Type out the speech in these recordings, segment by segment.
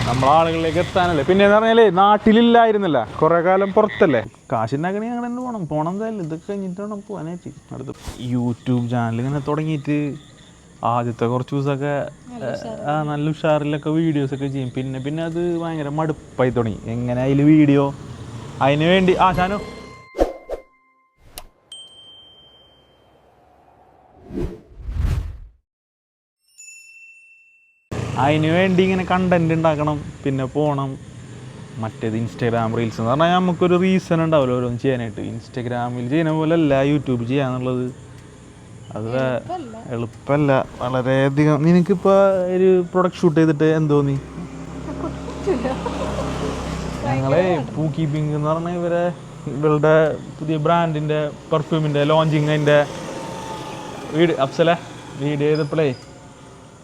നമ്മളെ ആളുകളിലേക്ക് എത്താനല്ലേ. പിന്നെന്ന് പറഞ്ഞാൽ നാട്ടിലില്ലായിരുന്നില്ല, കുറേ കാലം പുറത്തല്ലേ. കാശുണ്ടാക്കണേ ഞങ്ങൾ തന്നെ പോകണം എന്തായാലും. ഇതൊക്കെ കഴിഞ്ഞിട്ട് വേണം പോകാനായിട്ട്. അടുത്ത് യൂട്യൂബ് ചാനൽ ഇങ്ങനെ തുടങ്ങിയിട്ട് ആദ്യത്തെ കുറച്ച് ദിവസമൊക്കെ നല്ല ഉഷാറിലൊക്കെ വീഡിയോസൊക്കെ ചെയ്യും. പിന്നെ അത് ഭയങ്കര മടുപ്പായി തുടങ്ങി. എങ്ങനെ അതിൽ വീഡിയോ അതിന് വേണ്ടി ഷാനു അതിന് വേണ്ടി ഇങ്ങനെ കണ്ടൻറ് ഉണ്ടാക്കണം, പിന്നെ പോകണം. മറ്റേത് ഇൻസ്റ്റാഗ്രാം റീൽസ് എന്ന് പറഞ്ഞാൽ നമുക്കൊരു റീസൺ ഉണ്ടാവില്ല ഓരോന്ന് ചെയ്യാനായിട്ട്. ഇൻസ്റ്റാഗ്രാമിൽ ചെയ്യുന്ന പോലെ അല്ല യൂട്യൂബ് ചെയ്യാന്നുള്ളത്. അത് എളുപ്പമല്ല വളരെയധികം. നിനക്കിപ്പോൾ ഒരു പ്രൊഡക്റ്റ് ഷൂട്ട് ചെയ്തിട്ട് എന്തോന്നി? ഞങ്ങളെ പൂ കീപ്പിംഗ് എന്ന് പറഞ്ഞാൽ ഇവരുടെ പുതിയ ബ്രാൻഡിൻ്റെ പെർഫ്യൂമിൻ്റെ ലോഞ്ചിങ് അതിൻ്റെ അപ്സല വീഡിയോ ചെയ്തപ്പോഴേ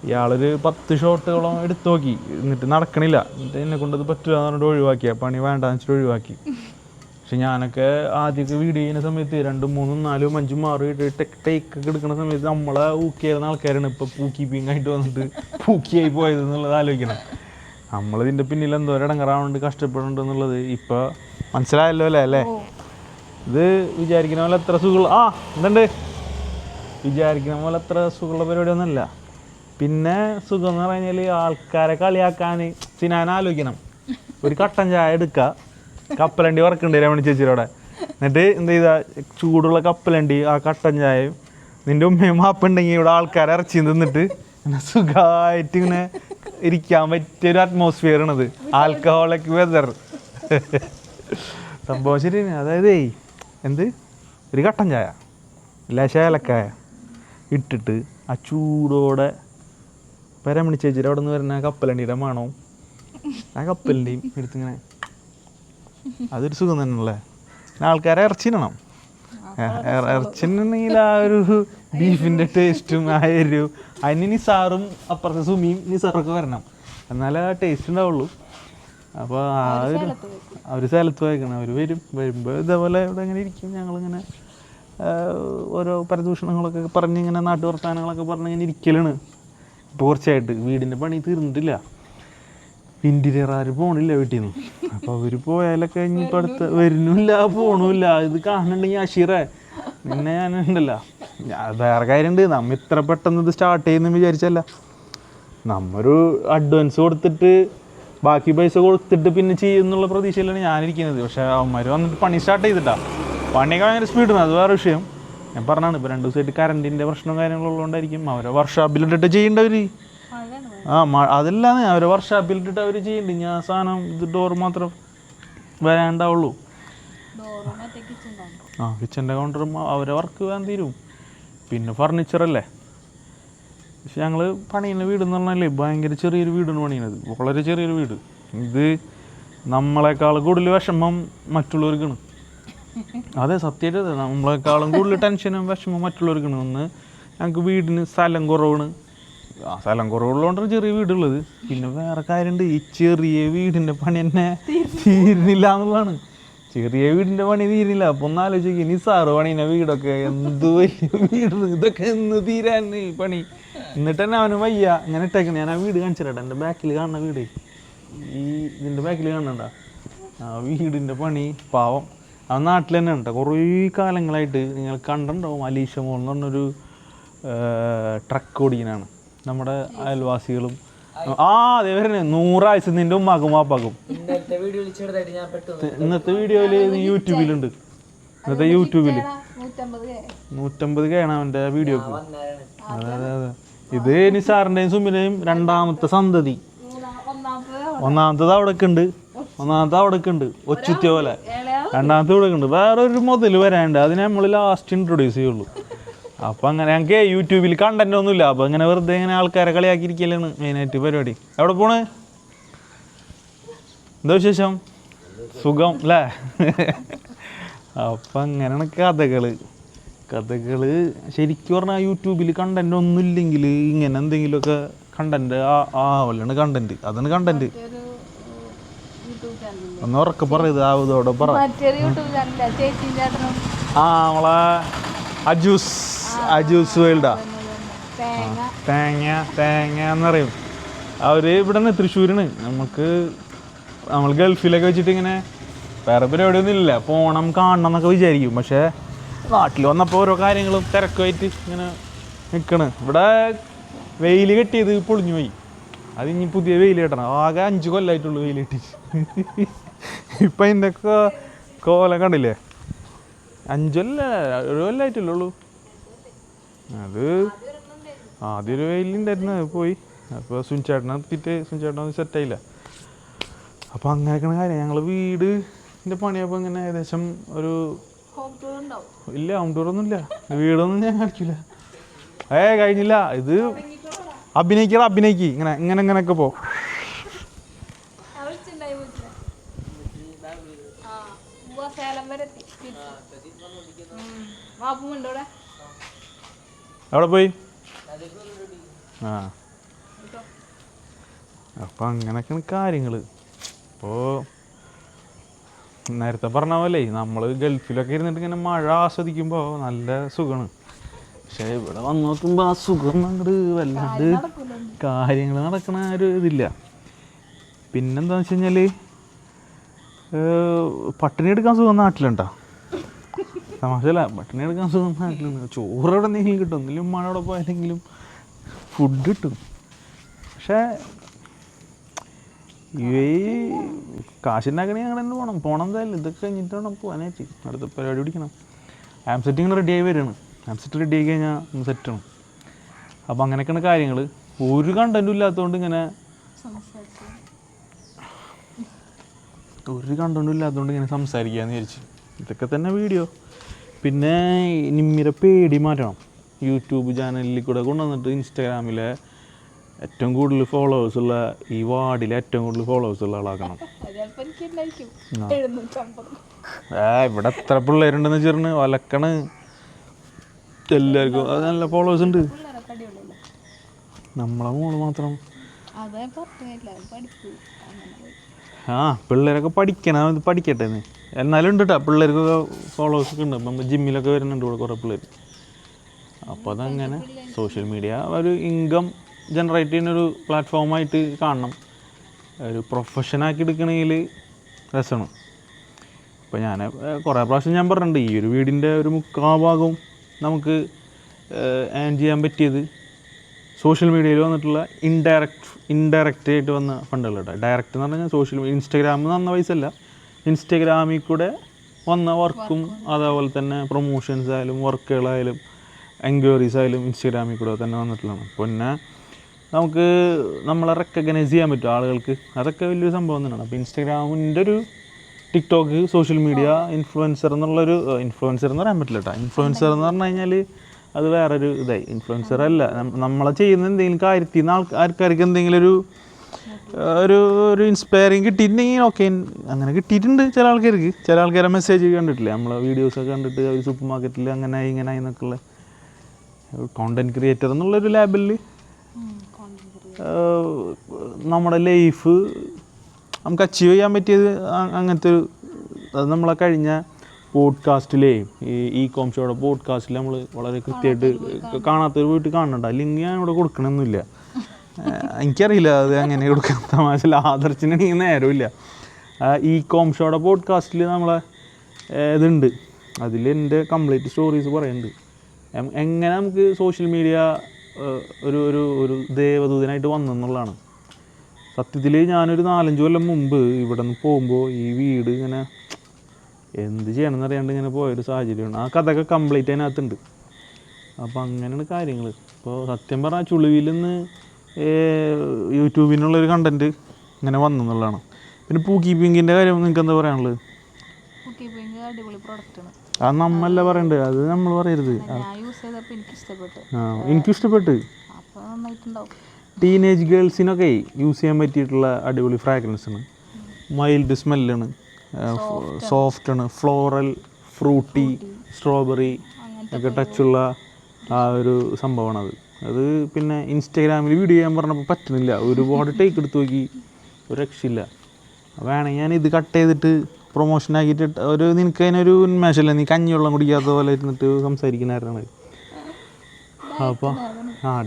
ഇയാളൊരു 10 ഷോട്ടുകളും എടുത്തു നോക്കി. എന്നിട്ട് നടക്കണില്ല. എന്നിട്ട് എന്നെ കൊണ്ടത് പറ്റില്ല എന്ന് പറഞ്ഞിട്ട് ഒഴിവാക്കിയ പണി വേണ്ടാന്ന് വെച്ചിട്ട് ഒഴിവാക്കി. പക്ഷെ ഞാനൊക്കെ ആദ്യമൊക്കെ വീഡിയോ ചെയ്യുന്ന സമയത്ത് 2, 3, 4, 5, 6 ടേക്കൊക്കെ എടുക്കുന്ന സമയത്ത് നമ്മളെ ഊക്കിയായിരുന്ന ആൾക്കാരാണ് ഇപ്പോൾ പൂ കീപ്പിംഗ് ആയിട്ട് വന്നിട്ട് പൂക്കിയായി പോയത് എന്നുള്ളത് ആലോചിക്കണം. നമ്മളിതിൻ്റെ പിന്നിൽ എന്തോരം ഇടങ്ങറാവുന്നുണ്ട്, കഷ്ടപ്പെടുന്നുണ്ട് എന്നുള്ളത് ഇപ്പോൾ മനസ്സിലായല്ലോ അല്ലേ. ഇത് വിചാരിക്കുന്ന പോലെ എത്ര സുഖമുള്ള എന്തുണ്ട് വിചാരിക്കുന്ന പോലെ എത്ര സുഖമുള്ള പരിപാടിയൊന്നുമല്ല. പിന്നെ സുഖം എന്ന് പറഞ്ഞാൽ ആൾക്കാരെ കളിയാക്കാൻ ഞാൻ ആലോചിക്കണം. ഒരു കട്ടൻ ചായ എടുക്കുക, കപ്പലണ്ടി വറക്കുന്നുണ്ട് രമണി ചേച്ചിയോടെ. എന്നിട്ട് എന്ത് ചെയ്താ ചൂടുള്ള കപ്പലണ്ടി ആ കട്ടൻ ചായയും നിൻ്റെ ഉമ്മയും മാപ്പുണ്ടെങ്കിൽ ഇവിടെ ആൾക്കാരെ ഇറച്ചി തിന്നിട്ട് പിന്നെ സുഖമായിട്ട് ഇങ്ങനെ ഇരിക്കാൻ പറ്റിയൊരു അറ്റ്മോസ്ഫിയറാണത്. ആൽക്കഹോളിക് വെതർ സംഭവം ശരിയാണ്. അതായത് ഒരു കട്ടൻ ചായ ലേശ ഏലക്കായ ഇട്ടിട്ട് ആ ചൂടോടെ രമണി ചേച്ചിയുടെ അവിടെ നിന്ന് വരുന്ന കപ്പലണ്ടിയുടെ മണവും ആ കപ്പലിൻ്റെയും എടുത്തിങ്ങനെ അതൊരു സുഖം തന്നെയല്ലേ. ആൾക്കാരെ ഇറച്ചിടണം. ഇറച്ചിട്ടുണ്ടെങ്കിൽ ആ ഒരു ബീഫിൻ്റെ ടേസ്റ്റും ആ എരിവും അതിന് നിസാറും അപ്പുറത്തെ സുമിയും നിസാറൊക്കെ വരണം, എന്നാലേ ആ ടേസ്റ്റ് ഉണ്ടാവുള്ളൂ. അപ്പോൾ അവർ സ്ഥലത്ത് വായിക്കണം. അവർ വരുമ്പോൾ ഇതേപോലെ ഇവിടെ ഇങ്ങനെ ഇരിക്കും. ഞങ്ങളിങ്ങനെ ഓരോ പരദൂഷണങ്ങളൊക്കെ പറഞ്ഞ് ഇങ്ങനെ നാട്ടുവർത്താനങ്ങളൊക്കെ പറഞ്ഞ് ഇങ്ങനെ ഇരിക്കലാണ് ഇപ്പോൾ കുറച്ചായിട്ട്. വീടിൻ്റെ പണി തീർന്നിട്ടില്ല, ഇൻറ്റീരിയർ ആരും പോകണില്ല വീട്ടിൽ നിന്ന്. അപ്പോൾ അവർ പോയാലൊക്കെ ഇനിയിപ്പോൾ അടുത്ത് വരുന്നില്ല പോകണമില്ല. ഇത് കാണുന്നുണ്ടെങ്കിൽ അഷീറേ പിന്നെ ഞാനുണ്ടല്ലോ. വേറെ കാര്യമുണ്ട്, നമ്മ ഇത്ര പെട്ടെന്ന് ഇത് സ്റ്റാർട്ട് ചെയ്യുന്നു വിചാരിച്ചല്ല. നമ്മൊരു അഡ്വാൻസ് കൊടുത്തിട്ട് ബാക്കി പൈസ കൊടുത്തിട്ട് പിന്നെ ചെയ്യുന്നുള്ള പ്രതീക്ഷയിലാണ് ഞാനിരിക്കുന്നത്. പക്ഷേ അവന്മാർ വന്നിട്ട് പണി സ്റ്റാർട്ട് ചെയ്തിട്ടാ. പണിയൊക്കെ ഭയങ്കര സ്പീഡാണ്, അത് വേറെ വിഷയം. ഞാൻ പറഞ്ഞാണ് ഇപ്പോൾ 2 ദിവസമായിട്ട് കറണ്ടിൻ്റെ പ്രശ്നവും കാര്യങ്ങളുള്ളതുകൊണ്ടായിരിക്കും അവരെ വർക്ക്ഷോപ്പിലിട്ടിട്ട് ചെയ്യേണ്ടവർ. അതല്ലാന്ന് അവരെ വർക്ക്ഷോപ്പിലിട്ടിട്ട് അവർ ചെയ്യുന്നുണ്ട്. ഞാൻ സാധനം ഇത് ഡോർ മാത്രം വരാണ്ടാവുള്ളൂ. കിച്ചൻ്റെ കൗണ്ടറും അവരെ വർക്ക് വേൻ തീരും. പിന്നെ ഫർണിച്ചറല്ലേ. പക്ഷെ ഞങ്ങൾ പണിയുന്ന വീടെന്ന് പറഞ്ഞാൽ ഭയങ്കര ചെറിയൊരു വീടാണ് പണിയുന്നത്, വളരെ ചെറിയൊരു വീട്. ഇത് നമ്മളെക്കാൾ കൂടുതൽ വിഷമം മറ്റുള്ളവർക്കാണ്. അതെ സത്യമായിട്ട് നമ്മളെക്കാളും കൂടുതൽ ടെൻഷനും വിഷമം മറ്റുള്ളവർക്കാണ്. ഒന്ന് ഞങ്ങൾക്ക് വീടിന് സ്ഥലം കുറവാണ്. സ്ഥലം കുറവുള്ളതുകൊണ്ടാണ് ചെറിയ വീടുള്ളത്. പിന്നെ വേറെ കാര്യമുണ്ട്, ഈ ചെറിയ വീടിൻ്റെ പണി തന്നെ തീരുന്നില്ല എന്നുള്ളതാണ്. ചെറിയ വീടിൻ്റെ പണി തീരുന്നില്ല. അപ്പോൾ ഒന്ന് ആലോചിക്കുക, ഇനി സാറ് പണീൻ്റെ വീടൊക്കെ എന്ത് വലിയ വീട്, ഇതൊക്കെ എന്ന് തീരാൻ പണി. എന്നിട്ട് തന്നെ അവന് വയ്യ ഇങ്ങനെ ഇട്ടേക്കണം. ഞാൻ ആ വീട് കാണിച്ചിട്ടാ, എൻ്റെ ബാക്കിൽ കാണുന്ന വീട്, ഇതിൻ്റെ ബാക്കിൽ കാണണ്ട ആ വീടിൻ്റെ പണി. പാവം അവൻ നാട്ടിൽ തന്നെ ഉണ്ട് കുറേ കാലങ്ങളായിട്ട്. നിങ്ങൾ കണ്ടിട്ടുണ്ടാവും, അലീഷ മോൾ എന്ന് പറഞ്ഞൊരു ട്രക്ക് ഓടിക്കാനാണ്. നമ്മുടെ അയൽവാസികളും അതേ വരുന്നത് 100 ആഴ്ച നിൻ്റെ ഉമ്മാക്കും വാപ്പാക്കും. ഇന്നത്തെ വീഡിയോയിൽ യൂട്യൂബിലുണ്ട്. ഇന്നത്തെ യൂട്യൂബിൽ 150K ആണ് അവൻ്റെ വീഡിയോക്ക്. അതെ ഇത് നിസാറിൻ്റെയും സുമിൻ്റെയും രണ്ടാമത്തെ സന്തതി. ഒന്നാമത്തത് അവിടെയൊക്കെ ഉണ്ട് ഒച്ചുത്തിയ പോലെ. രണ്ടാമത്തെ ഇവിടെ ഉണ്ട്. വേറൊരു മുതൽ വരാനുണ്ട്, അതിനെ നമ്മൾ ലാസ്റ്റ് ഇൻട്രൊഡ്യൂസ് ചെയ്യുള്ളൂ. അപ്പോൾ അങ്ങനെ ഞങ്ങൾക്ക് യൂട്യൂബിൽ കണ്ടന്റ് ഒന്നുമില്ല. അപ്പോൾ അങ്ങനെ വെറുതെ ഇങ്ങനെ ആൾക്കാരെ കളിയാക്കിയിരിക്കലാണ് മെയിനായിട്ട് പരിപാടി. എവിടെ പോണ്? എന്താ വിശേഷം? സുഖം അല്ലേ? അപ്പം അങ്ങനെയാണ് കഥകൾ ശരിക്കും പറഞ്ഞാൽ യൂട്യൂബിൽ കണ്ടന്റ് ഒന്നും ഇല്ലെങ്കിൽ ഇങ്ങനെ എന്തെങ്കിലുമൊക്കെ കണ്ടന്റ് ആവല്ലാണ് കണ്ടന്റ്. അതാണ് കണ്ടന്റ്. ഒന്ന് ഉറക്കെ പറയുന്നത് ആവതോടെ പറ. നമ്മളെ അജൂസ് വേൾഡാ. തേങ്ങ എന്നറിയും. അവർ ഇവിടെ നിന്ന് തൃശ്ശൂരിന് നമ്മൾ ഗൾഫിലൊക്കെ വെച്ചിട്ട് ഇങ്ങനെ വേറെ പരിപാടിയൊന്നും ഇല്ല, പോകണം കാണണം എന്നൊക്കെ വിചാരിക്കും. പക്ഷേ നാട്ടിൽ വന്നപ്പോൾ ഓരോ കാര്യങ്ങളും തിരക്കുമായിട്ട് ഇങ്ങനെ നിൽക്കണ്. ഇവിടെ വെയിൽ കെട്ടിയത് പൊളിഞ്ഞു പോയി, അത് ഇനി പുതിയ വെയിൽ കെട്ടണം. ആകെ 5 കൊല്ലമായിട്ടുള്ളൂ വെയിൽ കെട്ടി. ഇപ്പം അതിൻ്റെ കോലം കണ്ടില്ലേ? 5 കൊല്ല 1 കൊല്ലമായിട്ടുള്ളൂ. അത് ആദ്യം ഒരു വെയിലുണ്ടായിരുന്നു, അത് പോയി. അപ്പോൾ സുനിച്ചേട്ടനെ എത്തിയിട്ട് സുനിച്ചേട്ടനൊന്നും സെറ്റായില്ല. അപ്പോൾ അങ്ങനെയൊക്കെയാണ് കാര്യം. ഞങ്ങൾ വീടിൻ്റെ പണിയപ്പോൾ ഇങ്ങനെ ഏകദേശം ഒരു ഇല്ല, ഹോം ടൂറൊന്നുമില്ല, വീടൊന്നും ഞാൻ കാണിക്കില്ല. കഴിഞ്ഞില്ല. ഇത് അഭിനയിക്ക് ഇങ്ങനെ ഇങ്ങനെയൊക്കെ പോ. എവിടെ പോയി? ആ, അപ്പം അങ്ങനെയൊക്കെയാണ് കാര്യങ്ങൾ. ഇപ്പോൾ നേരത്തെ പറഞ്ഞ പോലെ നമ്മൾ ഗൾഫിലൊക്കെ ഇരുന്നിട്ട് ഇങ്ങനെ മഴ ആസ്വദിക്കുമ്പോൾ നല്ല സുഖമാണ്. പക്ഷേ ഇവിടെ വന്ന് നോക്കുമ്പോൾ ആ സുഖം അങ്ങോട്ട് വല്ലാണ്ട് കാര്യങ്ങൾ നടക്കണ ഒരു ഇതില്ല. പിന്നെന്താണെന്ന് വെച്ച് കഴിഞ്ഞാൽ പട്ടിണി എടുക്കാൻ സുഖം നാട്ടിലുണ്ടോ? തമാശല്ല, പട്ടിണി എടുക്കാൻ സുഖം നാട്ടിലുണ്ട്. ചോറ് എവിടെ എന്തെങ്കിലും കിട്ടും, എന്തെങ്കിലും മഴ അവിടെ പോയാലെങ്കിലും ഫുഡ് കിട്ടും. പക്ഷേ ഈ കാശുണ്ടാക്കണേ ഞങ്ങൾ തന്നെ പോകണം എന്തായാലും. ഇതൊക്കെ കഴിഞ്ഞിട്ട് വേണം പോകാനായിട്ട്, അടുത്ത പരിപാടി പിടിക്കണം. ആംസെറ്റ് ഇങ്ങനെ റെഡിയായി വരികയാണ്. ആംസെറ്റ് റെഡി ആയി കഴിഞ്ഞാൽ സെറ്റാണ്. അപ്പോൾ അങ്ങനെയൊക്കെയാണ് കാര്യങ്ങൾ. ഒരു കണ്ടൻറ്റും ഇല്ലാത്തതുകൊണ്ട് ഇങ്ങനെ സംസാരിക്കാമെന്ന് വിചാരിച്ചു. ഇതൊക്കെ തന്നെ വീഡിയോ. പിന്നെ നിമ്മിരെ പേടി മാറ്റണം. യൂട്യൂബ് ചാനലിൽ കൂടെ കൊണ്ടുവന്നിട്ട് ഇൻസ്റ്റാഗ്രാമിലെ ഏറ്റവും കൂടുതൽ ഫോളോവേഴ്സുള്ള, ഈ വാർഡിലെ ഏറ്റവും കൂടുതൽ ഫോളോവേഴ്സുള്ള ആളാക്കണം. ഇവിടെ എത്ര പിള്ളേരുണ്ടെന്ന് വെച്ചിരുന്നു വലക്കണ്. എല്ലാവർക്കും അത് നല്ല ഫോളോവേഴ്സ് ഉണ്ട്. നമ്മളെ മോള് മാത്രം പിള്ളേരൊക്കെ പഠിക്കട്ടെ. എന്നാലും ഉണ്ട് കേട്ടോ, പിള്ളേർക്കൊക്കെ ഫോളോവേഴ്സൊക്കെ ഉണ്ട്. ഇപ്പം ജിമ്മിലൊക്കെ വരുന്നുണ്ട് ഇവിടെ കുറേ പിള്ളേർ. അപ്പോൾ അതങ്ങനെ സോഷ്യൽ മീഡിയ ഒരു ഇൻകം ജനറേറ്റ് ചെയ്യുന്നൊരു പ്ലാറ്റ്ഫോമായിട്ട് കാണണം. ഒരു പ്രൊഫഷനാക്കി എടുക്കണമെങ്കിൽ രസമാണ്. ഇപ്പോൾ ഞാൻ കുറേ പ്രാവശ്യം ഞാൻ പറഞ്ഞിട്ടുണ്ട്, ഈ ഒരു വീടിൻ്റെ ഒരു 3/4 ഭാഗവും നമുക്ക് ഏൺ ചെയ്യാൻ പറ്റിയത് സോഷ്യൽ മീഡിയയിൽ വന്നിട്ടുള്ള ഇൻഡയറക്റ്റ് ആയിട്ട് വന്ന ഫണ്ടുകൾ കേട്ടോ. ഡയറക്റ്റ് എന്ന് പറഞ്ഞാൽ സോഷ്യൽ മീഡിയ, ഇൻസ്റ്റാഗ്രാമിൽ വന്ന പൈസ അല്ല, ഇൻസ്റ്റാഗ്രാമിൽ കൂടെ വന്ന വർക്കും അതേപോലെ തന്നെ പ്രൊമോഷൻസ് ആയാലും വർക്കുകളായാലും എൻക്വയറീസ് ആയാലും ഇൻസ്റ്റാഗ്രാമിൽ കൂടെ തന്നെ വന്നിട്ടുള്ളതാണ്. പിന്നെ നമുക്ക് നമ്മളെ റെക്കഗ്നൈസ് ചെയ്യാൻ പറ്റും ആളുകൾക്ക്, അതൊക്കെ വലിയൊരു സംഭവം തന്നെയാണ്. അപ്പോൾ ഇൻസ്റ്റാഗ്രാമിൻ്റെ ഒരു ടിക്ടോക്ക് സോഷ്യൽ മീഡിയ ഇൻഫ്ലുവൻസർ എന്നുള്ളൊരു ഇൻഫ്ലുവൻസർ എന്ന് പറയാൻ പറ്റില്ല കേട്ടോ. ഇൻഫ്ലുവൻസർ എന്ന് പറഞ്ഞു കഴിഞ്ഞാൽ അത് വേറൊരു ഇതായി. ഇൻഫ്ലുവൻസർ അല്ല, നമ്മളെ ചെയ്യുന്ന എന്തെങ്കിലും കാര്യത്തിൽ നിന്ന് ആൾക്കാർക്ക് എന്തെങ്കിലും ഒരു ഇൻസ്പയറിങ് കിട്ടിയിട്ടുണ്ടെങ്കിൽ ഓക്കെ, അങ്ങനെ കിട്ടിയിട്ടുണ്ട് ചില ആൾക്കാർക്ക്. ചില ആൾക്കാരെ മെസ്സേജ് കണ്ടിട്ടില്ലേ, നമ്മളെ വീഡിയോസൊക്കെ കണ്ടിട്ട് അവർ സൂപ്പർ മാർക്കറ്റിൽ അങ്ങനെ എന്നൊക്കെയുള്ള കോണ്ടൻറ് ക്രിയേറ്റർ എന്നുള്ളൊരു ലേബലിൽ നമ്മുടെ ലൈഫ് നമുക്ക് അച്ചീവ് ചെയ്യാൻ പറ്റിയത് അങ്ങനത്തെ ഒരു, അത് നമ്മളെ കഴിഞ്ഞ പോഡ്കാസ്റ്റിലേ ഈ കോം ഷോയുടെ പോഡ്കാസ്റ്റിൽ നമ്മൾ വളരെ കൃത്യമായിട്ട് കാണാത്തൊരു വീട്ടിൽ കാണണ്ട. ലിങ്ക് ഞാൻ ഇവിടെ കൊടുക്കണമെന്നില്ല, എനിക്കറിയില്ല അത് അങ്ങനെ കൊടുക്കാൻ. തമാശല്ല, ആദർശിനെനിക്ക് നേരമില്ല. ഈ കോം ഷോയുടെ പോഡ്കാസ്റ്റിൽ നമ്മളെ ഇതുണ്ട്, അതിൽ എൻ്റെ കംപ്ലീറ്റ് സ്റ്റോറീസ് പറയുന്നുണ്ട്. എങ്ങനെ നമുക്ക് സോഷ്യൽ മീഡിയ ഒരു ദേവദൂതനായിട്ട് വന്നെന്നുള്ളതാണ്. സത്യത്തിൽ ഞാനൊരു 4-5 കൊല്ലം മുമ്പ് ഇവിടെ നിന്ന് പോകുമ്പോൾ ഈ വീട് ഇങ്ങനെ എന്ത് ചെയ്യണമെന്ന് അറിയാണ്ട് ഇങ്ങനെ പോയൊരു സാഹചര്യമാണ്. ആ കഥയൊക്കെ കംപ്ലീറ്റ് അതിനകത്തുണ്ട്. അപ്പോൾ അങ്ങനെയാണ് കാര്യങ്ങൾ. ഇപ്പോൾ സത്യം പറഞ്ഞാൽ ചുളിവിൽ നിന്ന് യൂട്യൂബിനുള്ളൊരു കണ്ടൻറ്റ് ഇങ്ങനെ വന്നെന്നുള്ളതാണ്. പിന്നെ പൂ കീപ്പിങ്ങിൻ്റെ കാര്യം നിങ്ങൾക്ക് എന്താ പറയാനുള്ളത്? അത് നമ്മളല്ല പറയണ്ടത്, അത് നമ്മൾ പറയരുത്. എനിക്കിഷ്ടപ്പെട്ട്. ടീനേജ് ഗേൾസിനൊക്കെ യൂസ് ചെയ്യാൻ പറ്റിയിട്ടുള്ള അടിപൊളി ഫ്രാഗ്രൻസാണ്. മൈൽഡ് സ്മെല്ലാണ്, സോഫ്റ്റാണ്, ഫ്ലോറൽ, ഫ്രൂട്ടി, സ്ട്രോബെറി ഒക്കെ ടച്ചുള്ള ആ ഒരു സംഭവമാണത്. അത് പിന്നെ ഇൻസ്റ്റാഗ്രാമിൽ വീഡിയോ ചെയ്യാൻ പറഞ്ഞപ്പോൾ പറ്റുന്നില്ല, ഒരുപാട് ടേക്ക് എടുത്ത് നോക്കി, ഒരു രക്ഷയില്ല. വേണമെങ്കിൽ ഞാൻ ഇത് കട്ട് ചെയ്തിട്ട് പ്രൊമോഷനാക്കിയിട്ട് നിനക്ക് അതിനൊരു ഉന്മേഷമില്ല, നീ കഞ്ഞിവെള്ളം കുടിക്കാത്ത പോലെ ഇരുന്നിട്ട് സംസാരിക്കുന്നവരാണ്. അപ്പോൾ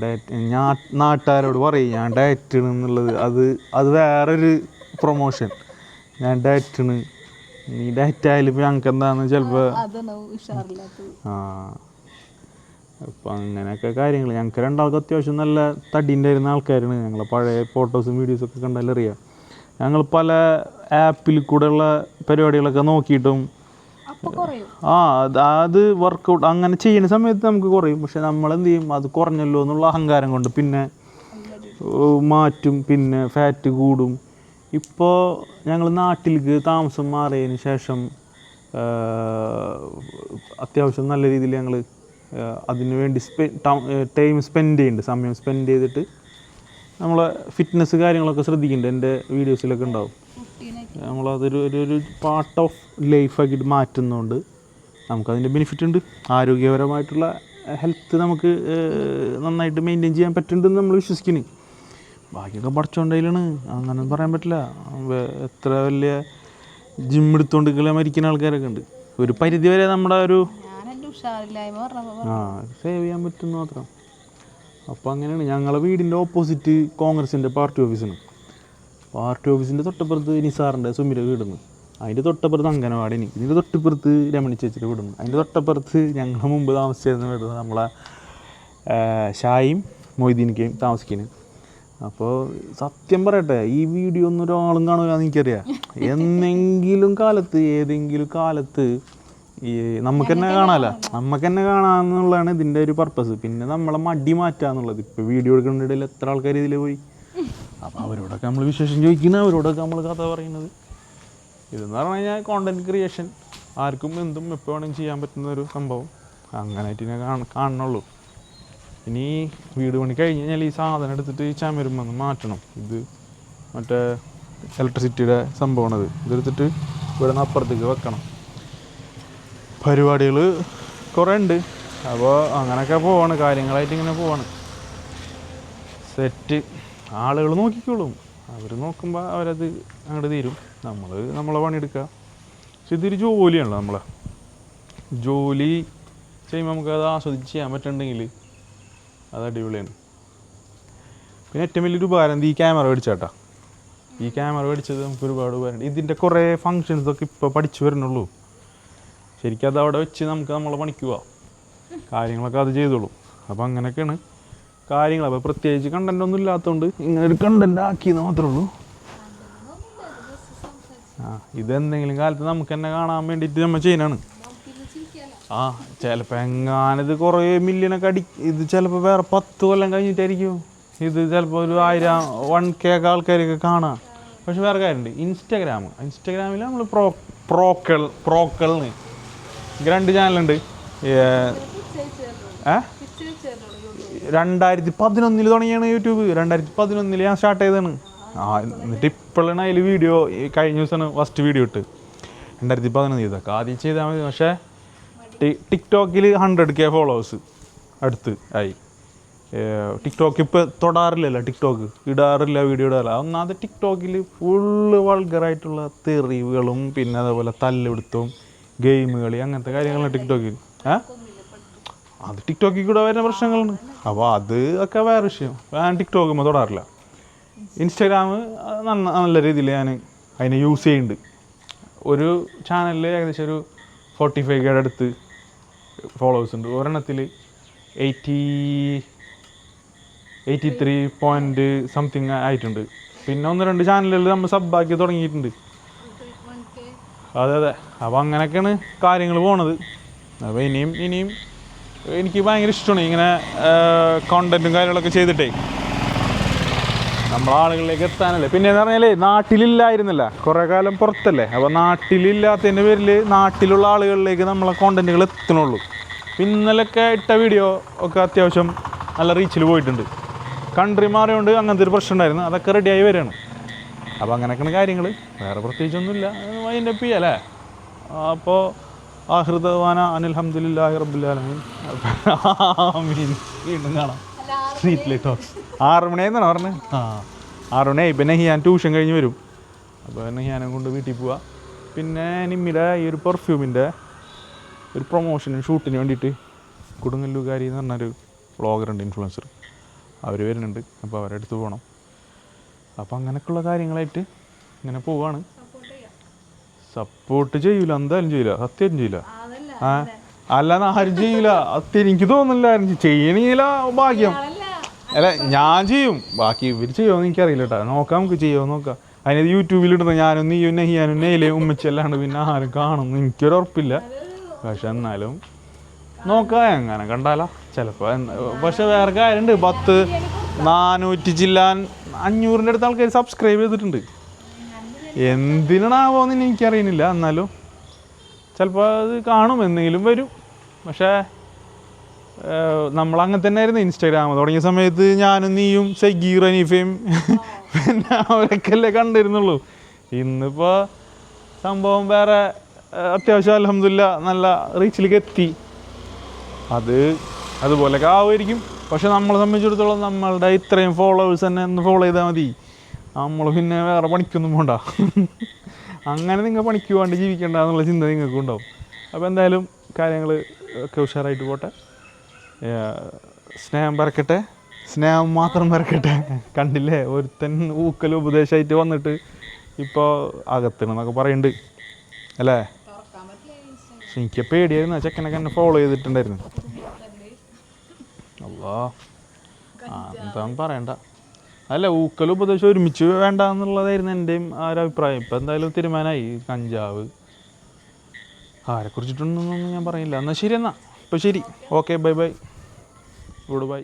ഡയറ്റ് ഞാൻ നാട്ടുകാരോട് പറയും ഞാൻ ഡയറ്റാണ് എന്നുള്ളത്. അത് വേറൊരു പ്രൊമോഷൻ. ഞാൻ ഡയറ്റാണ്, നീ ഡയറ്റ് ആയാലും ഇപ്പോൾ ഞങ്ങൾക്ക് എന്താണെന്ന് ചിലപ്പോൾ അപ്പം അങ്ങനെയൊക്കെ കാര്യങ്ങൾ. ഞങ്ങൾക്ക് രണ്ടാൾക്കും അത്യാവശ്യം നല്ല തടി ഉണ്ടായിരുന്ന ആൾക്കാരാണ്. ഞങ്ങളെ പഴയ ഫോട്ടോസും വീഡിയോസൊക്കെ കണ്ടാലും അറിയാം. ഞങ്ങൾ പല ആപ്പിൽ കൂടെയുള്ള പരിപാടികളൊക്കെ നോക്കിയിട്ടും അത് വർക്കൗട്ട് അങ്ങനെ ചെയ്യുന്ന സമയത്ത് നമുക്ക് കുറയും. പക്ഷെ നമ്മളെന്ത് ചെയ്യും, അത് കുറഞ്ഞല്ലോ എന്നുള്ള അഹങ്കാരം കൊണ്ട് പിന്നെ മാറ്റും, പിന്നെ ഫാറ്റ് കൂടും. ഇപ്പോൾ ഞങ്ങൾ നാട്ടിലേക്ക് താമസം മാറിയതിന് ശേഷം അത്യാവശ്യം നല്ല രീതിയിൽ ഞങ്ങൾ അതിനു വേണ്ടി ടൈം സ്പെൻഡ് ചെയ്യുന്നുണ്ട്, സമയം സ്പെൻഡ് ചെയ്തിട്ട് നമ്മളെ ഫിറ്റ്നസ് കാര്യങ്ങളൊക്കെ ശ്രദ്ധിക്കുന്നുണ്ട്. എൻ്റെ വീഡിയോസിലൊക്കെ ഉണ്ടാവും. നമ്മളതൊരു ഒരു പാർട്ട് ഓഫ് ലൈഫാക്കിയിട്ട് മാറ്റുന്നതുകൊണ്ട് നമുക്കതിൻ്റെ ബെനിഫിറ്റ് ഉണ്ട്. ആരോഗ്യപരമായിട്ടുള്ള ഹെൽത്ത് നമുക്ക് നന്നായിട്ട് മെയിൻറ്റെയിൻ ചെയ്യാൻ പറ്റുന്നുണ്ടെന്ന് നമ്മൾ വിശ്വസിക്കുന്നു. ബാക്കിയൊക്കെ പഠിച്ചുകൊണ്ടതിലാണ്, അങ്ങനെ പറയാൻ പറ്റില്ല. എത്ര വലിയ ജിം എടുത്തുകൊണ്ടിരിക്കല മരിക്കുന്ന ആൾക്കാരൊക്കെ ഉണ്ട്. ഒരു പരിധി വരെ നമ്മുടെ ഒരു സേവ് ചെയ്യാൻ പറ്റുന്ന മാത്രം. അപ്പോൾ അങ്ങനെയാണ്. ഞങ്ങളെ വീടിൻ്റെ ഓപ്പോസിറ്റ് കോൺഗ്രസിൻ്റെ പാർട്ടി ഓഫീസാണ്. പാർട്ടി ഓഫീസിൻ്റെ തൊട്ടപ്പുറത്ത് നിസാറിൻ്റെ സുമിര വീടുന്നു, അതിൻ്റെ തൊട്ടപ്പുറത്ത് അംഗനവാടിന്, ഇതിൻ്റെ തൊട്ടപ്പുറത്ത് രമണി ചേച്ചിയുടെ വീടുന്നു, അതിൻ്റെ തൊട്ടപ്പുറത്ത് ഞങ്ങൾ മുമ്പ് താമസിച്ചിരുന്ന വീട് നമ്മളെ ഷായും മൊയ്തീനിക്കയും താമസിക്കുന്നത്. അപ്പോൾ സത്യം പറയട്ടെ, ഈ വീഡിയോ ഒന്നും ഒരാളും കാണുകയെന്ന് എനിക്കറിയാം. എന്നെങ്കിലും കാലത്ത് ഏതെങ്കിലും കാലത്ത് ഈ നമുക്ക് തന്നെ കാണാമല്ലോ, നമുക്ക് തന്നെ കാണാമെന്നുള്ളതാണ് ഇതിൻ്റെ ഒരു പർപ്പസ്. പിന്നെ നമ്മളെ മടി മാറ്റുക എന്നുള്ളത്. ഇപ്പോൾ വീഡിയോ എടുക്കുന്നതിനിടയിൽ എത്ര ആൾക്കാർ ഇതിൽ പോയി. അപ്പോൾ അവരോടൊക്കെ നമ്മൾ വിശേഷം ചോദിക്കുന്നത്, അവരോടൊക്കെ നമ്മൾ കഥ പറയുന്നത്. ഇതെന്ന് പറഞ്ഞു കഴിഞ്ഞാൽ കോണ്ടൻറ്റ് ക്രിയേഷൻ ആർക്കും എന്തും എപ്പോൾ വേണമെങ്കിലും ചെയ്യാൻ പറ്റുന്നൊരു സംഭവം. അങ്ങനെയായിട്ട് ഞാൻ കാണുന്നുള്ളൂ. ഇനി വീട് പണി കഴിഞ്ഞ് കഴിഞ്ഞാൽ ഈ സാധനം എടുത്തിട്ട് ഈ ചമരും വന്ന് മാറ്റണം. ഇത് മറ്റേ ഇലക്ട്രിസിറ്റിയുടെ സംഭവമാണത്. ഇതെടുത്തിട്ട് ഇവിടെ നിന്ന് അപ്പുറത്തേക്ക് വെക്കണം. പരിപാടികൾ കുറേ ഉണ്ട്. അപ്പോൾ അങ്ങനെയൊക്കെ പോവാണ്, കാര്യങ്ങളായിട്ട് ഇങ്ങനെ പോവാണ്. സെറ്റ് ആളുകൾ നോക്കിക്കോളും. അവർ നോക്കുമ്പോൾ അവരത് അങ്ങോട്ട് തീരും. നമ്മളെ പണിയെടുക്കുക. പക്ഷെ ഇതൊരു ജോലിയാണല്ലോ. നമ്മളെ ജോലി ചെയ്യുമ്പോൾ നമുക്കത് ആസ്വദിച്ച് ചെയ്യാൻ പറ്റുന്നുണ്ടെങ്കിൽ അത് അടിപൊളിയാണ്. പിന്നെ ഏറ്റവും വലിയൊരു ഉപകാരം ഈ ക്യാമറ മേടിച്ചാട്ടാ. ഈ ക്യാമറ മേടിച്ചത് നമുക്ക് ഒരുപാട് ഉപകാരമുണ്ട്. ഇതിൻ്റെ കുറേ ഫങ്ഷൻസൊക്കെ ഇപ്പോൾ പഠിച്ചു വരുന്നുള്ളൂ. ശരിക്കും അത് അവിടെ വെച്ച് നമുക്ക് നമ്മളെ പണിക്ക് പോവാം, കാര്യങ്ങളൊക്കെ അത് ചെയ്തോളൂ. അപ്പോൾ അങ്ങനെയൊക്കെയാണ് കാര്യങ്ങൾ. അപ്പോൾ പ്രത്യേകിച്ച് കണ്ടൻ്റ് ഒന്നും ഇല്ലാത്തതുകൊണ്ട് ഇങ്ങനെ ഒരു കണ്ടൻ്റ് ആക്കിയെന്ന് മാത്രമേ ഉള്ളൂ. ഇതെന്തെങ്കിലും കാലത്ത് നമുക്ക് തന്നെ കാണാൻ വേണ്ടിയിട്ട് നമ്മൾ ചെയ്യുന്നതാണ്. ചിലപ്പോൾ എങ്ങാനിത് കുറേ മില്യനൊക്കെ ഇത് ചിലപ്പോൾ വേറെ 10 കൊല്ലം കഴിഞ്ഞിട്ടായിരിക്കും ഇത് ചിലപ്പോൾ ഒരു 1K ഒക്കെ ആൾക്കാരൊക്കെ കാണാം. പക്ഷെ വേറെ കാര്യമുണ്ട്, ഇൻസ്റ്റാഗ്രാമിൽ നമ്മൾ പ്രോക്കൾന്ന് 2 ചാനലുണ്ട്. 2011 തുടങ്ങിയാണ് യൂട്യൂബ്. 2011 ഞാൻ സ്റ്റാർട്ട് ചെയ്തതാണ്. എന്നിട്ട് ഇപ്പോഴാണ് അതിൽ വീഡിയോ, കഴിഞ്ഞ ദിവസമാണ് ഫസ്റ്റ് വീഡിയോ ഇട്ട്. 2011 ഇതൊക്കെ ആദ്യം ചെയ്താൽ മതി. പക്ഷേ ടിക്ടോക്കിൽ 100K ഫോളോവേഴ്സ് അടുത്ത് ആയി. ടിക്ടോക്ക് ഇപ്പോൾ തൊടാറില്ലല്ലോ, ടിക്ടോക്ക് ഇടാറില്ല, വീഡിയോ ഇടാറില്ല. ഒന്നാമത് ടിക്ടോക്കിൽ ഫുള്ള് വൾഗറായിട്ടുള്ള തെറിവുകളും പിന്നെ അതേപോലെ തല്ലെടുത്തും ഗെയിം കളി അങ്ങനത്തെ കാര്യങ്ങളാണ് ടിക്ടോക്കിൽ. അത് ടിക്ടോക്കിൽ കൂടെ വരുന്ന പ്രശ്നങ്ങളാണ്. അപ്പോൾ അത് ഒക്കെ വേറെ വിഷയം. ഞാൻ ടിക്ടോക്കുമ്പോൾ തൊടാറില്ല. ഇൻസ്റ്റാഗ്രാം നല്ല രീതിയിൽ ഞാൻ അതിനെ യൂസ് ചെയ്യുന്നുണ്ട്. ഒരു ചാനലിൽ ഏകദേശം ഒരു 45K അടുത്ത് ഫോളോവേഴ്സ് ഉണ്ട്. ഒരെണ്ണത്തിൽ 83 ആയിട്ടുണ്ട്. പിന്നെ 1-2 ചാനലുകളിൽ നമ്മൾ സബ്ബാക്കി തുടങ്ങിയിട്ടുണ്ട്. അതെ. അപ്പോൾ അങ്ങനെയൊക്കെയാണ് കാര്യങ്ങൾ പോണത്. അപ്പോൾ ഇനിയും എനിക്ക് ഭയങ്കര ഇഷ്ടമാണ് ഇങ്ങനെ കോണ്ടൻറ്റും കാര്യങ്ങളൊക്കെ ചെയ്തിട്ടേ നമ്മളാളുകളിലേക്ക് എത്താനല്ലേ. പിന്നെ എന്ന് പറഞ്ഞാൽ നാട്ടിലില്ലായിരുന്നില്ല, കുറേ കാലം പുറത്തല്ലേ. അപ്പോൾ നാട്ടിലില്ലാത്തതിൻ്റെ പേരിൽ നാട്ടിലുള്ള ആളുകളിലേക്ക് നമ്മളെ കോണ്ടൻറ്റുകൾ എത്തണുള്ളൂ. ഇന്നലൊക്കെ ഇട്ട വീഡിയോ ഒക്കെ അത്യാവശ്യം നല്ല റീച്ചിൽ പോയിട്ടുണ്ട്. കൺട്രി മാറിയോണ്ട് അങ്ങനത്തെ ഒരു പ്രശ്നം ഉണ്ടായിരുന്നു, അതൊക്കെ റെഡിയായി വരികയാണ്. അപ്പോൾ അങ്ങനെയൊക്കെയാണ് കാര്യങ്ങൾ. വേറെ പ്രത്യേകിച്ചൊന്നുമില്ല. അതിൻ്റെ പി അല്ലേ. അപ്പോൾ ആഹൃദവാന അൽഹംദുലില്ലാഹി റബ്ബിൽ ആലമീൻ. വീണ്ടും കാണാം. സ്ട്രീറ്റ് ലൈറ്റ് ടോക്സ് 6 മണിയായിരുന്നാണ് പറഞ്ഞത്. 6 മണിയായി. പിന്നെ ഞാൻ ട്യൂഷൻ കഴിഞ്ഞ് വരും. അപ്പോൾ തന്നെ ഞാനും കൊണ്ട് വീട്ടിൽ പോവാം. പിന്നെ നിമ്മിയുടെ ഈ ഒരു പെർഫ്യൂമിൻ്റെ ഒരു പ്രൊമോഷനും ഷൂട്ടിന് വേണ്ടിയിട്ട് കൊടുങ്ങല്ലൂകാരി എന്ന് പറഞ്ഞൊരു വ്ളോഗറുണ്ട്, ഇൻഫ്ലുവൻസർ. അവർ വരുന്നുണ്ട്. അപ്പോൾ അവരുടെ അടുത്ത് പോകണം. അപ്പോൾ അങ്ങനെയൊക്കെയുള്ള കാര്യങ്ങളായിട്ട് ഇങ്ങനെ പോവാണ്. സപ്പോർട്ട് ചെയ്യൂല, എന്തായാലും ചെയ്യില്ല, സത്യം ചെയ്യില്ല. അല്ലാതെ ആരും ചെയ്യൂല, എനിക്ക് തോന്നുന്നില്ല ആരും ചെയ്യണമെങ്കില ഭാഗ്യം. അല്ല ഞാൻ ചെയ്യും, ബാക്കി ഇവർ ചെയ്യുമോ എനിക്കറിയില്ല കേട്ടോ. നോക്കാം, നമുക്ക് ചെയ്യുമോ നോക്കാം. അതിനത് യൂട്യൂബിലിടുന്ന ഞാനും നീയും നെയ്യാനും നെയ്യിലേ ഉമ്മച്ചല്ലാണ്ട് പിന്നെ ആരും കാണുന്നു എനിക്കൊരു ഉറപ്പില്ല. പക്ഷെ എന്നാലും നോക്കാം, എങ്ങനെ കണ്ടാലോ ചിലപ്പോൾ. പക്ഷെ വേറെ കാര്യമുണ്ട്, 400 ചില്ലാൻ 500-ൻ്റെ അടുത്ത് ആൾക്കാർ സബ്സ്ക്രൈബ് ചെയ്തിട്ടുണ്ട്. എന്തിനാണാവോന്ന് എനിക്കറിയുന്നില്ല. എന്നാലും ചിലപ്പോൾ അത് കാണും, എന്തെങ്കിലും വരും. പക്ഷേ നമ്മളങ്ങനെ തന്നെ ആയിരുന്നു. ഇൻസ്റ്റാഗ്രാം തുടങ്ങിയ സമയത്ത് ഞാനും നീയും സഗീർ അനീഫയും പിന്നെ അവരൊക്കെ അല്ലേ കണ്ടിരുന്നുള്ളൂ. ഇന്നിപ്പോൾ സംഭവം വേറെ, അത്യാവശ്യം അൽഹംദുലില്ലാ നല്ല റീച്ചിലേക്ക് എത്തി. അതുപോലെയൊക്കെ ആവുമായിരിക്കും. പക്ഷെ നമ്മളെ സംബന്ധിച്ചിടത്തോളം നമ്മളുടെ ഇത്രയും ഫോളോവേഴ്സ് തന്നെ ഒന്ന് ഫോളോ ചെയ്താൽ മതി. നമ്മൾ പിന്നെ വേറെ പണിക്കൊന്നും പോകണ്ട. അങ്ങനെ നിങ്ങൾ പണിക്ക് പോകാണ്ട് ജീവിക്കേണ്ട എന്നുള്ള ചിന്ത നിങ്ങൾക്കും ഉണ്ടാവും. അപ്പോൾ എന്തായാലും കാര്യങ്ങൾ ഒക്കെ ഉഷാറായിട്ട് പോട്ടെ. സ്നേഹം പരക്കട്ടെ, സ്നേഹം മാത്രം പരക്കട്ടെ. കണ്ടില്ലേ, ഒരുത്തൻ ഊക്കൽ ഉപദേശമായിട്ട് വന്നിട്ട് ഇപ്പോൾ അകത്തണെന്നൊക്കെ പറയുന്നുണ്ട് അല്ലേ. എനിക്ക് പേടിയായിരുന്നു, ആ ചെക്കനൊക്കെ എന്നെ ഫോളോ ചെയ്തിട്ടുണ്ടായിരുന്നു. അല്ലാ എന്താന്ന് പറയണ്ട. അല്ല, ഊക്കൽ ഉപദേശം ഒരുമിച്ച് വേണ്ട എന്നുള്ളതായിരുന്നു എൻ്റെയും ആ ഒരു അഭിപ്രായം. ഇപ്പം എന്തായാലും തീരുമാനമായി. കഞ്ചാവ് ആരെക്കുറിച്ചിട്ടൊന്നും ഞാൻ പറയില്ല. എന്നാൽ ശരി, എന്നാൽ ഇപ്പോൾ ശരി, okay, bye bye, good bye.